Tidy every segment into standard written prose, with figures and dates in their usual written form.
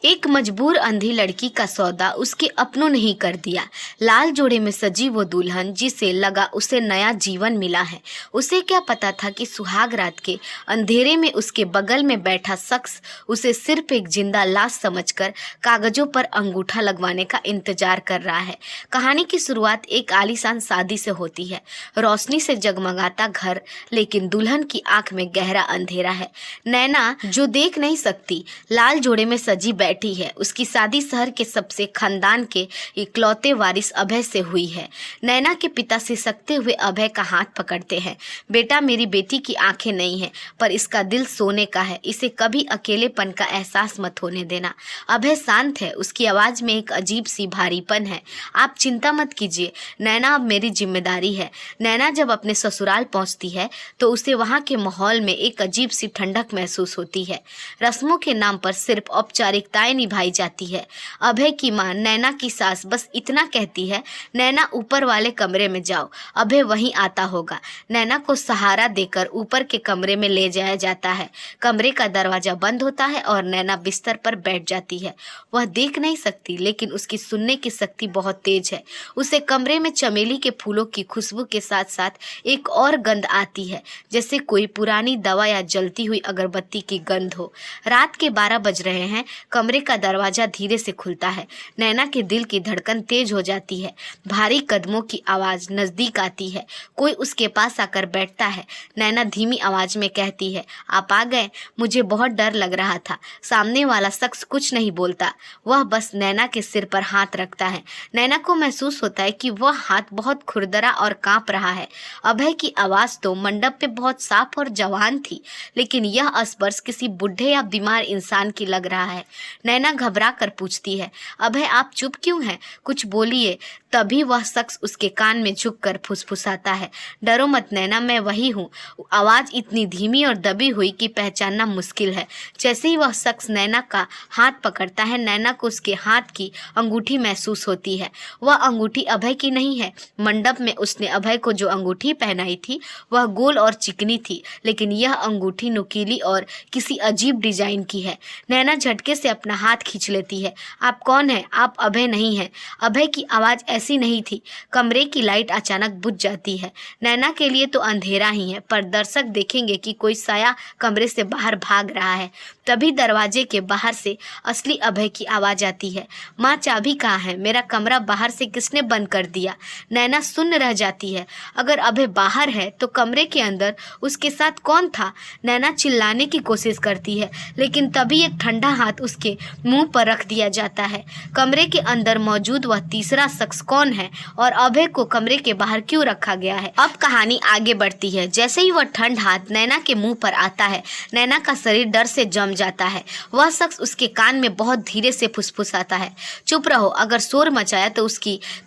एक मजबूर अंधी लड़की का सौदा उसके अपनों ने ही कर दिया। लाल जोड़े में सजी वो दुल्हन जिसे लगा उसे नया जीवन मिला है। उसे क्या पता था कि सुहाग रात के अंधेरे में उसके बगल में बैठा शख्स उसे सिर्फ एक जिंदा लाश समझकर कागजों पर अंगूठा लगवाने का इंतजार कर रहा है। कहानी की शुरुआत एक आलीशान शादी से होती है। रोशनी से जगमगाता घर, लेकिन दुल्हन की आंख में गहरा अंधेरा है। नैना जो देख नहीं सकती, लाल जोड़े में सजी बैठी है। उसकी शादी शहर के सबसे खानदान के इकलौते वारिस अभय से हुई है। नैना के पिता सिसकते हुए अभय का हाथ पकड़ते हैं। बेटा, मेरी बेटी की आंखें नहीं है, पर इसका दिल सोने का है। इसे कभी अकेलेपन का एहसास मत होने देना। अभय शांत है, उसकी आवाज में एक अजीब सी भारीपन है। आप चिंता मत कीजिए नैना, अब मेरी जिम्मेदारी है। नैना जब अपने ससुराल पहुंचती है तो उसे वहां के माहौल में एक अजीब सी ठंडक महसूस होती है। रस्मों के नाम पर सिर्फ औपचारिकताएं निभाई जाती है। अभय की मां नैना की सास बस इतना कहती है, नैना ऊपर वाले कमरे में जाओ, अभय वहीं आता होगा। नैना को सहारा देकर ऊपर के कमरे में ले जाया जाता है। कमरे का दरवाजा बंद होता है और नैना बिस्तर पर बैठ जाती है। वह देख नहीं सकती, लेकिन उसकी सुनने की शक्ति बहुत तेज है। उसे कमरे में चमेली के फूलों की खुशबू के साथ साथ एक और गंध आती है, जैसे कोई पुरानी दवा या जलती हुई अगरबत्ती की गंध हो। रात के 12 बज रहे हैं। कमरे का दरवाजा धीरे से खुलता है। नैना के दिल की धड़कन तेज हो जाती है। भारी कदमों की आवाज नजदीक आती है। कोई उसके पास आकर बैठता है। नैना धीमी आवाज में कहती है, आप आ गए, मुझे बहुत डर लग रहा था। सामने वाला शख्स कुछ नहीं बोलता, वह बस नैना के सिर पर हाथ रखता है। नैना को महसूस होता है कि वह हाथ बहुत खुरदरा और कांप रहा है। अभय की आवाज तो मंडप पे बहुत साफ और जवान थी, लेकिन यह स्पर्श किसी बुढ़े या बीमार इंसान की लग रहा है। नैना घबरा कर पूछती है, अभय आप चुप क्यों हैं? कुछ बोलिए। तभी वह शख्स उसके कान में झुककर फुसफुसाता है, डरो मत नैना, मैं वही हूँ। आवाज इतनी धीमी और दबी हुई कि पहचानना मुश्किल है। जैसे ही वह शख्स नैना का हाथ पकड़ता है, नैना को उसके हाथ की अंगूठी महसूस होती है। वह अंगूठी अभय की नहीं है। मंडप में उसने अभय को जो अंगूठी पहनाई थी वह गोल और चिकनी थी, लेकिन यह अंगूठी नुकीली और किसी अजीब डिजाइन की है। नैना झटके से अपना हाथ खींच लेती है। आप कौन हैं? आप अभय नहीं हैं। अभय की आवाज ऐसी नहीं थी। कमरे की लाइट अचानक बुझ जाती है। नैना के लिए तो अंधेरा ही है, पर दर्शक देखेंगे कि कोई साया कमरे से बाहर भाग रहा है। तभी दरवाजे के बाहर से असली अभय की आवाज आती है, माँ चाबी कहाँ है? मेरा कमरा बाहर से किसने बंद कर दिया? नैना सुन्न रह जाती है। अगर अभय बाहर है तो कमरे के अंदर उसके साथ कौन था? नैना चिल्लाने की कोशिश करती है, लेकिन तभी एक ठंडा हाथ उसके मुंह पर रख दिया जाता है। कमरे के अंदर मौजूद वह तीसरा शख्स कौन है और अभय को कमरे के बाहर क्यों रखा गया है? अब कहानी आगे बढ़ती है। जैसे ही वह ठंड हाथ नैना के मुंह पर आता है, नैना का शरीर डर से जम जाता है। वह शख्स उसके कान में बहुत धीरे से फुसफुसाता है, चुप रहो, अगर शोर मचाया तो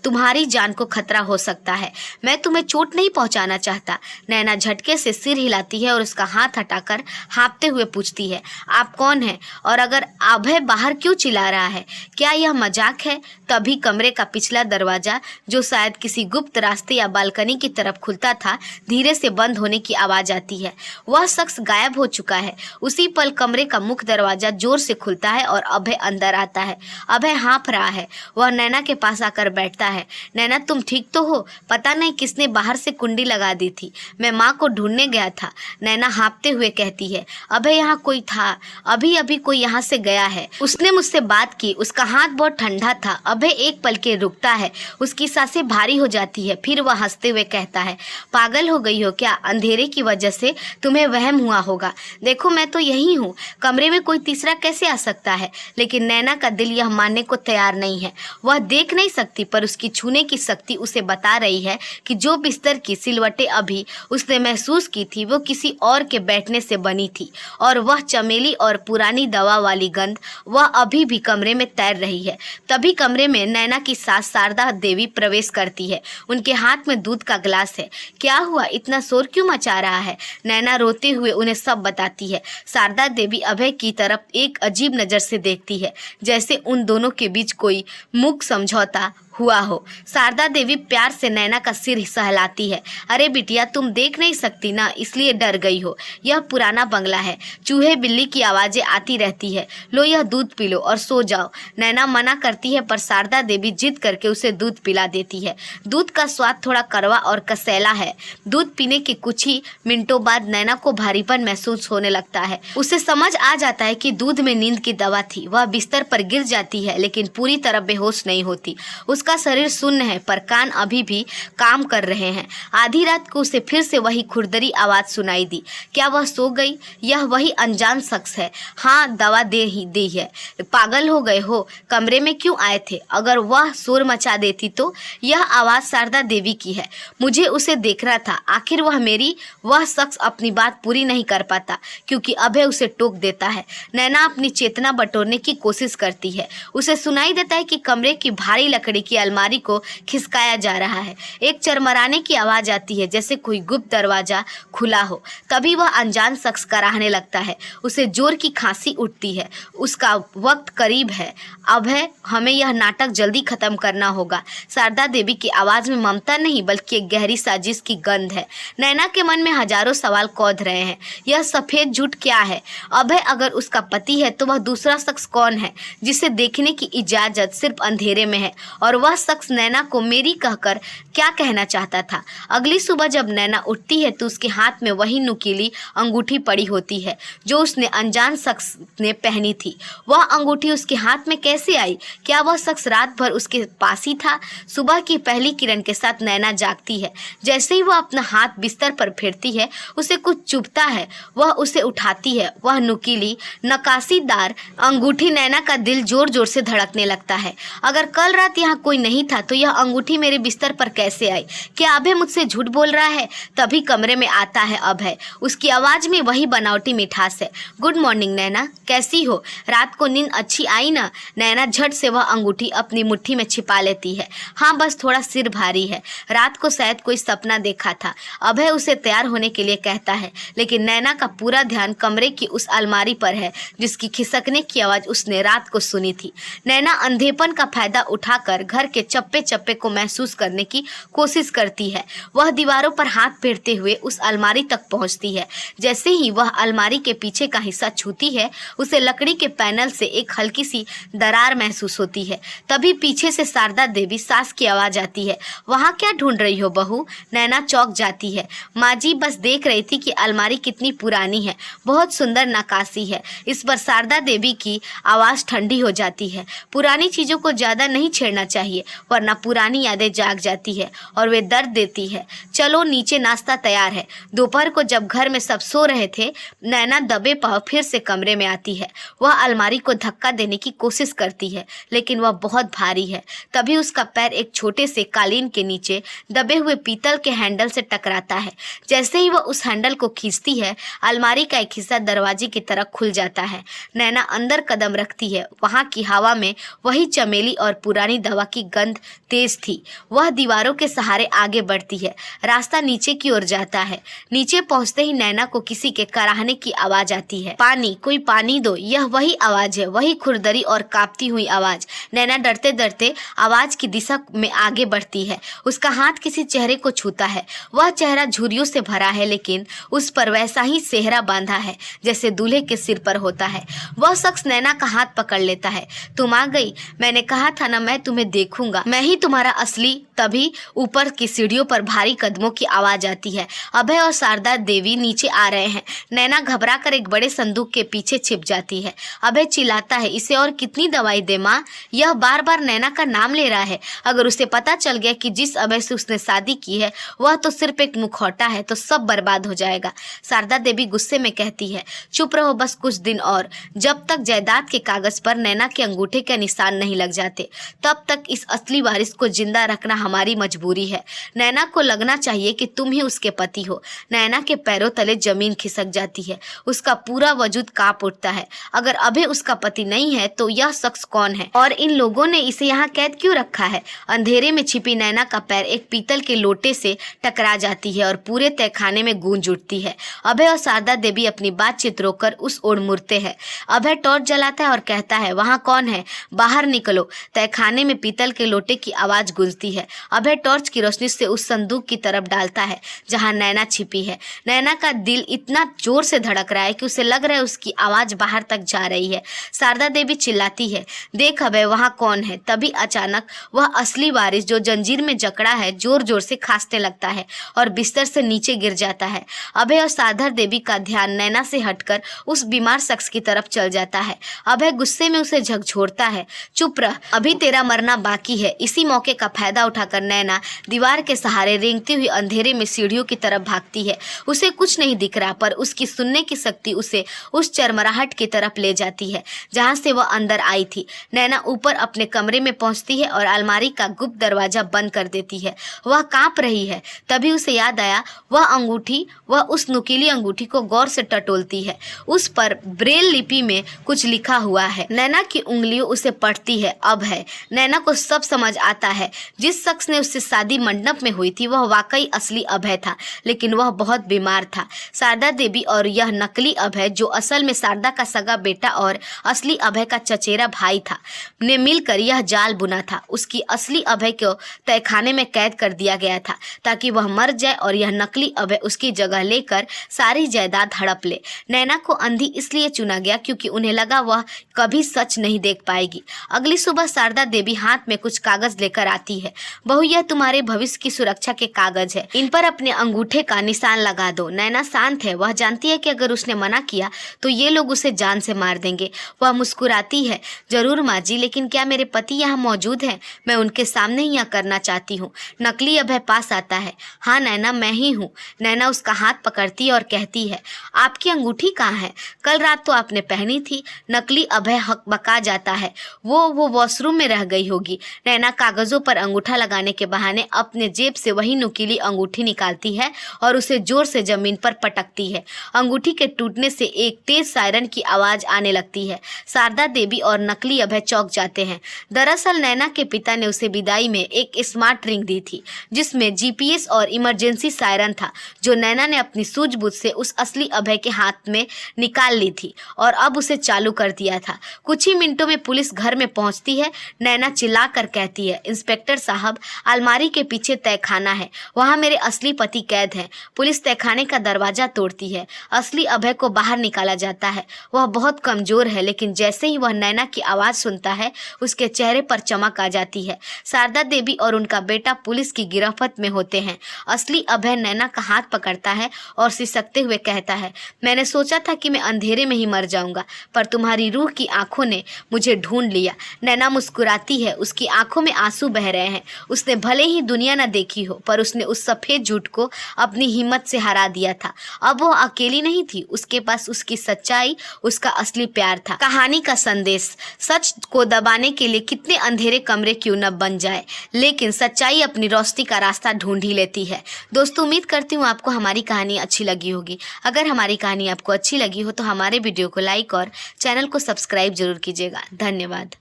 तुम्हारी जान को खतरा हो सकता है। मैं तुम्हें चोट नहीं पहुंचाना चाहता। नैना झटके से सिर हिलाती है और उसका हाथ हटाकर हाँफते हुए पूछती है, आप कौन हैं? और अगर अभय बाहर क्यों चिल्ला रहा है? क्या यह मजाक है? तभी कमरे का पिछला दरवाजा, जो शायद किसी गुप्त रास्ते या बालकनी की तरफ खुलता था, धीरे से बंद होने की आवाज आती है। वह शख्स गायब हो चुका है। उसी पल कमरे का मुख्य दरवाजा जोर से खुलता है और अभय अंदर आता है। अभय हाँफ रहा है। वह नैना के पास आकर बैठता है। नैना, तुम ठीक तो हो? पता नहीं किसने बाहर से कुंडी लगा दी थी, मैं माँ को ढूंढने गया था। नैना हाँफते हुए कहती है, अभय यहाँ कोई था, अभी अभी कोई यहाँ से गया है, उसने मुझसे बात की, उसका हाथ बहुत ठंडा था। अभय एक पल के रुकता है, उसकी सांसें भारी हो जाती है, फिर वह हंसते हुए कहता है, पागल हो गई हो क्या? अंधेरे की वजह से तुम्हें वहम हुआ होगा। देखो मैं तो यही हूँ, कमरे में कोई तीसरा कैसे आ सकता है? लेकिन नैना का दिल यह मानने को तैयार नहीं है। वह देख नहीं सकती, पर उसकी छूने की शक्ति उसे बता रही है कि जो बिस्तर की सिलवटें अभी उसने महसूस की थी वो किसी और के बैठने से बनी थी, और वह चमेली और पुरानी दवा वाली गंध वह अभी भी कमरे में तैर रही है। तभी कमरे में नैना की सास शारदा देवी प्रवेश करती है। उनके हाथ में दूध का गिलास है। क्या हुआ, इतना शोर क्यों मचा रहा है? नैना रोते हुए उन्हें सब बताती है। शारदा देवी अभय की तरफ एक अजीब नज़र से देखती है, जैसे उन दोनों के बीच कोई मूक समझौता हुआ हो। शारदा देवी प्यार से नैना का सिर सहलाती है। अरे बिटिया, तुम देख नहीं सकती ना, इसलिए डर गई हो। यह पुराना बंगला है, चूहे बिल्ली की आवाजें आती रहती है। लो यह दूध पी लो और सो जाओ। नैना मना करती है पर शारदा देवी जिद करके उसे दूध पिला देती है। दूध का स्वाद थोड़ा कड़वा और कसैला है। दूध पीने के कुछ ही मिनटों बाद नैना को भारीपन महसूस होने लगता है। उसे समझ आ जाता है कि दूध में नींद की दवा थी। वह बिस्तर पर गिर जाती है लेकिन पूरी तरह बेहोश नहीं होती। उसका शरीर सुन्न है पर कान अभी भी काम कर रहे हैं। आधी रात को उसे फिर से वही खुरदरी आवाज सुनाई दी। क्या वह सो गई? यह वही अनजान शख्स है। हाँ, दवा दे ही दी है। पागल हो गए हो? कमरे में क्यों आए थे? अगर वह शोर मचा देती तो? यह आवाज शारदा देवी की है। मुझे उसे देखना था। आखिर वह शख्स अपनी बात पूरी नहीं कर पाता क्योंकि अभय उसे टोक देता है। नैना अपनी चेतना बटोरने की कोशिश करती है। उसे सुनाई देता है कि कमरे की भारी लकड़ी की अलमारी को खिसकाया जा रहा है। एक चरमराने की आवाज आती है जैसे कोई गुप्त दरवाजा खुला हो। तभी वह अनजान शख्स कराहने लगता है। उसे जोर की खांसी उठती है। उसका वक्त करीब है। अभय, हमें यह नाटक जल्दी खत्म करना होगा। शारदा देवी की आवाज में ममता नहीं बल्कि एक गहरी साजिश की गंध है। नैना के मन में हजारों सवाल कौध रहे हैं। यह सफेद झूठ क्या है? अभय अगर उसका पति है तो वह दूसरा शख्स कौन है जिसे देखने की इजाजत सिर्फ अंधेरे में है? और वह शख्स नैना को मेरी कहकर क्या कहना चाहता था? अगली सुबह जब नैना उठती है तो उसके हाथ में वही नुकीली अंगूठी पड़ी होती है जो उसने अनजान शख्स ने पहनी थी। वह अंगूठी उसके हाथ में कैसे आई? क्या वह शख्स रात भर उसके पास ही था? सुबह की पहली किरण के साथ नैना जागती है। जैसे ही वह अपना हाथ बिस्तर पर फेरती है उसे कुछ चुभता है। वह उसे उठाती है। वह नुकीली नक्काशीदार अंगूठी। नैना का दिल जोर जोर से धड़कने लगता है। अगर कल रात यहाँ कोई नहीं था तो यह अंगूठी मेरे बिस्तर पर कैसे आई? क्या अभय मुझसे झूठ बोल रहा है? तभी कमरे में आता है अभय। उसकी आवाज में वही बनावटी मिठास है। गुड मॉर्निंग नैना, कैसी हो? रात को नींद अच्छी आई ना? नैना झट से वह अंगूठी अपनी मुट्ठी में छिपा लेती है। हाँ, बस थोड़ा सिर भारी है। रात को शायद कोई सपना देखा था। अभय उसे तैयार होने के लिए कहता है लेकिन नैना का पूरा ध्यान कमरे की उस अलमारी पर है जिसकी खिसकने की आवाज उसने रात को सुनी थी। नैना अंधेपन का फायदा उठाकर घर के चप्पे चप्पे को महसूस करने की कोशिश करती है। वह दीवारों पर हाथ फेरते हुए उस अलमारी तक पहुंचती है। जैसे ही वह अलमारी के पीछे का हिस्सा छूती है उसे लकड़ी के पैनल से एक हल्की सी दरार महसूस होती है। तभी पीछे से शारदा देवी सास की आवाज आती है। वहाँ क्या ढूंढ रही हो बहू? नैना चौंक जाती है। माँ जी, बस देख रही थी कि अलमारी कितनी पुरानी है, बहुत सुंदर नक्काशी है। इस पर शारदा देवी की आवाज ठंडी हो जाती है। पुरानी चीजों को ज्यादा नहीं छेड़ना चाहिए वरना पुरानी यादें जाग जाती है और वे दर्द देती है। चलो नीचे, नाश्ता तैयार है। दोपहर को जब घर में सब सो रहे थे नैना दबे पांव फिर से कमरे में आती है। वह अलमारी को धक्का देने की कोशिश करती है लेकिन वह बहुत भारी है। तभी उसका पैर एक छोटे से कालीन के नीचे दबे हुए पीतल के हैंडल से टकराता है। जैसे ही वह उस हैंडल को खींचती है अलमारी का एक हिस्सा दरवाजे की तरह खुल जाता है। नैना अंदर कदम रखती है। वहाँ की हवा में वही चमेली और पुरानी दवा की गंध तेज थी। वह दीवारों के सहारे आगे बढ़ती है। रास्ता नीचे की ओर जाता है। नीचे पहुंचते ही नैना को किसी के कराहने की आवाज आती है। पानी, कोई पानी दो। यह वही आवाज है, वही खुरदरी और कांपती हुई आवाज। नैना डरते डरते आवाज की दिशा में आगे बढ़ती है। उसका हाथ किसी चेहरे को छूता है। वह चेहरा झुर्रियों से भरा है लेकिन उस पर वैसा ही सेहरा बांधा है जैसे दूल्हे के सिर पर होता है। वह शख्स नैना का हाथ पकड़ लेता है। तुम आ गई, मैंने कहा था ना मैं तुम्हें देखूंगा, मैं ही तुम्हारा असली। तभी ऊपर की सीढ़ियों पर भारी कदमों की आवाज आती है। अभय और शारदा देवी नीचे आ रहे हैं। नैना घबरा कर एक बड़े संदूक के पीछे छिप जाती है। अभय चिल्लाता है, इसे और कितनी दवाई दे माँ? यह बार बार नैना का नाम ले रहा है। अगर उसे पता चल गया कि जिस अभय से उसने शादी की है वह तो सिर्फ एक मुखौटा है तो सब बर्बाद हो जाएगा। शारदा देवी गुस्से में कहती है, चुप रहो बस कुछ दिन और। जब तक जायदाद के कागज पर नैना के अंगूठे के निशान नहीं लग जाते तब तक इस असली वारिस को जिंदा रखना हमारी मजबूरी है। नैना को लगना चाहिए कि तुम ही उसके पति हो। नैना के पैरों तले जमीन खिसक जाती है। उसका पूरा वजूद कांप उठता है। अगर अभय उसका पति नहीं है तो यह शख्स कौन है और इन लोगों ने इसे यहाँ कैद क्यों रखा है? अंधेरे में छिपी नैना का पैर एक पीतल के लोटे से टकरा जाती है और पूरे तहखाने में गूंज उठती है। अभय और शारदा देवी अपनी बातचीत रोककर उस ओर मुड़ते हैं। अभय टॉर्च जलाता है और कहता है, वहाँ कौन है? बाहर निकलो। तहखाने में पीतल पीतल के लोटे की आवाज गूंजती है। अभय टॉर्च की रोशनी से उस संदूक की तरफ डालता है जहां नैना छिपी है। नैना का दिल इतना जोर से धड़क रहा है कि उसे लग रहा है उसकी आवाज बाहर तक जा रही है। शारदा देवी चिल्लाती है, देख अभय वहां कौन है। तभी अचानक वह असली वारिस जो जंजीर में जकड़ा है जोर जोर से खांसने लगता है और बिस्तर से नीचे गिर जाता है। अभय और शारदा देवी का ध्यान नैना से हटकर उस बीमार शख्स की तरफ चल जाता है। अभय गुस्से में उसे झकझोरता है, चुप रह, अभी तेरा मरना बाकी है। इसी मौके का फायदा उठाकर नैना दीवार के सहारे रेंगती हुई अंधेरे में सीढ़ियों की तरफ भागती है। उसे कुछ नहीं दिख रहा, पर उसकी सुनने की शक्ति उसे उस चरमराहट की तरफ ले जाती है जहां से वह अंदर आई थी। नैना ऊपर अपने कमरे में पहुंचती है और अलमारी का गुप्त दरवाजा बंद कर देती है। वह कांप रही है। तभी उसे याद आया वह उस नुकीली अंगूठी को गौर से टटोलती है। उस पर ब्रेल लिपि में कुछ लिखा हुआ है। नैना की उंगलियों उसे पढ़ती है। अब है नैना को सब समझ आता है। जिस शख्स ने उससे शादी मंडप में हुई थी वह वाकई असली अभय था, लेकिन वह बहुत बीमार था। शारदा देवी और यह नकली अभय, जो असल में शारदा का सगा बेटा और असली अभय का चचेरा भाई था, ने मिलकर यह जाल बुना था। उसकी असली अभय को तहखाने में कैद कर दिया गया था ताकि वह मर जाए और यह नकली अभय उसकी जगह लेकर सारी जायदाद हड़प ले। नैना को अंधी इसलिए चुना गया क्योंकि उन्हें लगा वह कभी सच नहीं देख पाएगी। अगली सुबह शारदा देवी हाथ में कुछ कागज लेकर आती है। बहू, यह तुम्हारे भविष्य की सुरक्षा के कागज है, इन पर अपने अंगूठे का निशान लगा दो। नैना शांत है। वह जानती है कि अगर उसने मना किया तो ये लोग उसे जान से मार देंगे। वह मुस्कुराती है, जरूर माँ जी, लेकिन क्या मेरे पति यहाँ मौजूद हैं? मैं उनके सामने ही यह करना चाहती हूँ। नकली अभय पास आता है। हाँ नैना, मैं ही हूँ। नैना उसका हाथ पकड़ती है और कहती है, आपकी अंगूठी कहाँ है? कल रात तो आपने पहनी थी। नकली अभय हकबका जाता है, वो वॉशरूम में रह गई होगी। नैना कागजों पर अंगूठा लगाने के बहाने अपने जेब से वही नुकीली अंगूठी निकालती है और उसे जोर से जमीन पर पटकती है। अंगूठी के टूटने से एक तेज सायरन की आवाज आने लगती है। शारदा देवी और नकली अभय चौंक जाते हैं। दरअसल नैना के पिता ने उसे विदाई में एक स्मार्ट रिंग दी थी जिसमें जीपीएस और इमरजेंसी सायरन था, जो नैना ने अपनी सूझबूझ से उस असली अभय के हाथ में निकाल ली थी और अब उसे चालू कर दिया था। कुछ ही मिनटों में पुलिस घर में पहुंचती है। नैना चिल्लाकर कहती है, इंस्पेक्टर साहब, अलमारी के पीछे तहखाना है, वहां मेरे असली पति कैद हैं। पुलिस तहखाने का दरवाजा तोड़ती है। असली अभय को बाहर निकाला जाता है। वह बहुत कमजोर है, लेकिन जैसे ही वह नैना की आवाज सुनता है उसके चेहरे पर चमक आ जाती है। शारदा देवी और उनका बेटा पुलिस की गिरफ्त में होते हैं। असली अभय नैना का हाथ पकड़ता है और सिसकते हुए कहता है, मैंने सोचा था कि मैं अंधेरे में ही मर जाऊंगा, पर तुम्हारी रूह की आंखों ने मुझे ढूंढ लिया। नैना मुस्कुराती है। उसकी आंखों में आंसू बह रहे हैं। उसने भले ही दुनिया न देखी हो, पर उसने उस सफेद झूठ को अपनी हिम्मत से हरा दिया था। अब वो अकेली नहीं थी। उसके पास उसकी सच्चाई, उसका असली प्यार था। कहानी का संदेश, सच को दबाने के लिए कितने अंधेरे कमरे क्यों न बन जाए, लेकिन सच्चाई अपनी रोशनी का रास्ता ढूंढ ही लेती है। दोस्तों, उम्मीद करती हूँ आपको हमारी कहानी अच्छी लगी होगी। अगर हमारी कहानी आपको अच्छी लगी हो तो हमारे वीडियो को लाइक और चैनल को सब्सक्राइब जरूर कीजिएगा। धन्यवाद।